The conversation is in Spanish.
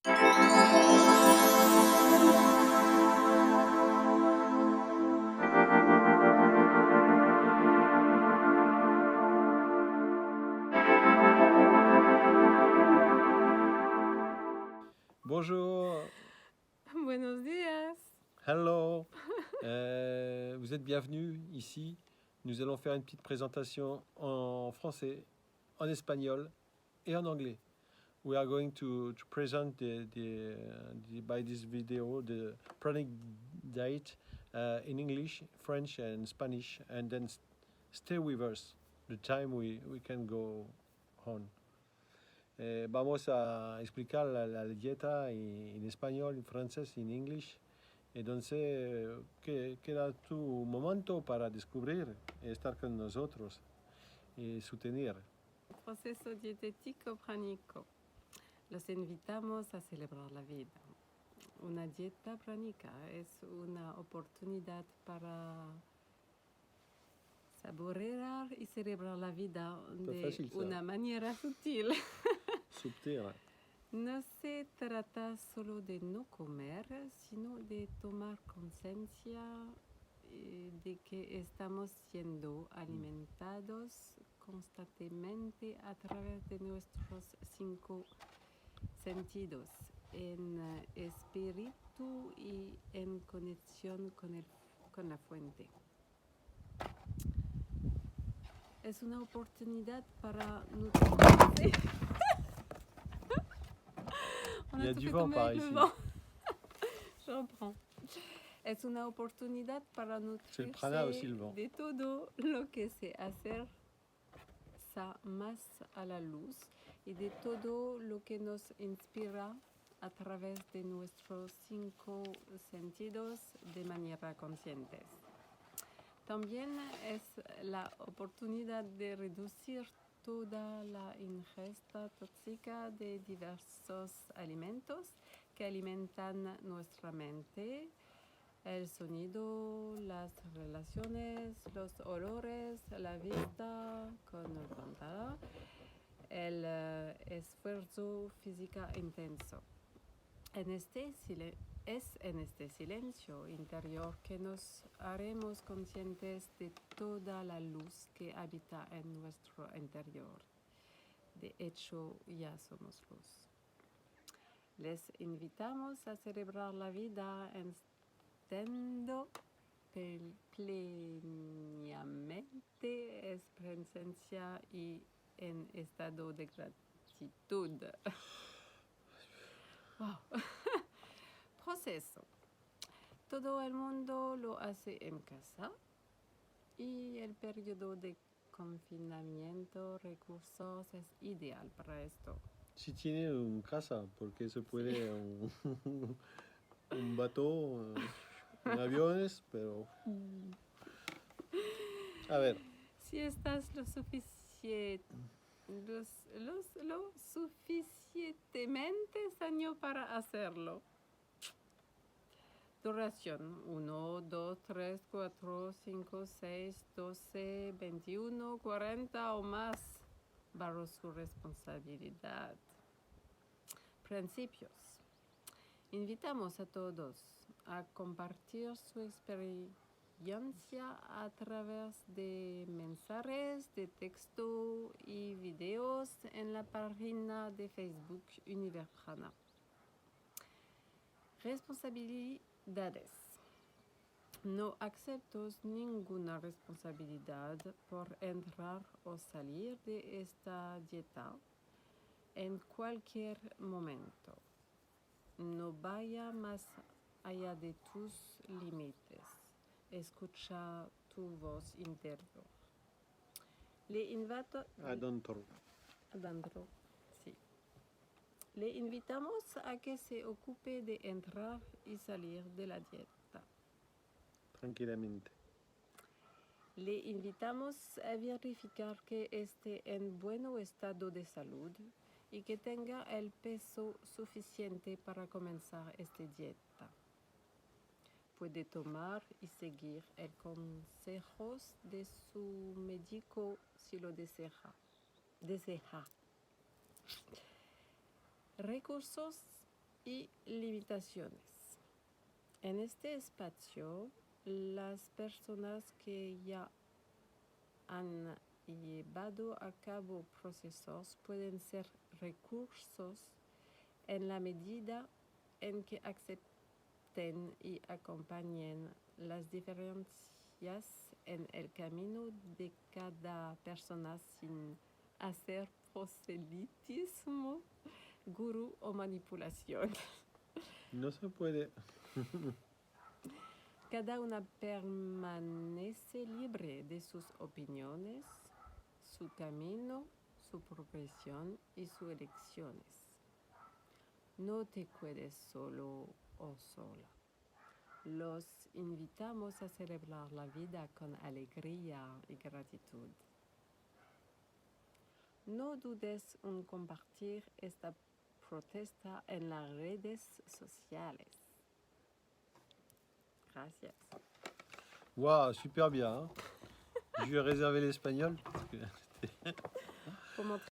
Bonjour. Buenos días. Hello. Vous êtes bienvenus ici. Nous allons faire une petite présentation en français, en espagnol et en anglais. We are going to present by this video the pranic diet in English, French and Spanish, and then stay with us the time we can go on. Vamos a explicar la dieta en español, en francés y en inglés. Entonces, queda tu momento para descubrir y estar con nosotros y sostener. Proceso dietético pránico. Los invitamos a celebrar la vida. Una dieta pránica es una oportunidad para saborear y celebrar la vida de una manera sutil. Subtil. No se trata solo de no comer, sino de tomar conciencia de que estamos siendo alimentados constantemente a través de nuestros 5 sentidos, en espíritu y en conexión con la fuente. Es una oportunidad para nutrirse. Il y a du vent par ici. Je reprends. Es una oportunidad para nutrirse de todo lo que se acerca más a la luz y de todo lo que nos inspira a través de nuestros 5 sentidos de manera consciente. También es la oportunidad de reducir toda la ingesta tóxica de diversos alimentos que alimentan nuestra mente, el sonido, las relaciones, los olores, la vista con el pantalla, el esfuerzo físico intenso. Es en este silencio interior que nos haremos conscientes de toda la luz que habita en nuestro interior. De hecho, ya somos luz. Les invitamos a celebrar la vida estando plenamente en presencia y en estado de gratitud. Wow. Proceso. Todo el mundo lo hace en casa y el periodo de confinamiento recursos es ideal para esto. Si tiene una casa, porque se puede sí. un bateau, en aviones, pero... A ver. Si estás lo suficientemente sano para hacerlo. Duración 1, 2, 3, 4, 5, 6, 12, 21, 40 o más. Bajo su responsabilidad. Principios. Invitamos a todos a compartir su experiencia a través de mensajes de texto y videos en la página de Facebook Universana. Responsabilidades. No acepto ninguna responsabilidad por entrar o salir de esta dieta en cualquier momento. No vaya más allá de tus límites. Escucha tu voz interior. Adentro. Sí. Le invitamos a que se ocupe de entrar y salir de la dieta. Tranquilamente. Le invitamos a verificar que esté en buen estado de salud y que tenga el peso suficiente para comenzar esta dieta. Puede tomar y seguir el consejos de su médico si lo desea. Recursos y limitaciones. En este espacio, las personas que ya han llevado a cabo procesos pueden ser recursos en la medida en que acepten y acompañen las diferencias en el camino de cada persona sin hacer proselitismo, gurú o manipulación. No se puede. Cada una permanece libre de sus opiniones, su camino, su progresión y sus elecciones. No te quedes solo o sola. Los invitamos a celebrar la vida con alegría y gratitud. No dudes en compartir esta protesta en las redes sociales. Gracias. Waouh, super bien. Hein. Je vais réserver l'espagnol. Parce que Pour montrer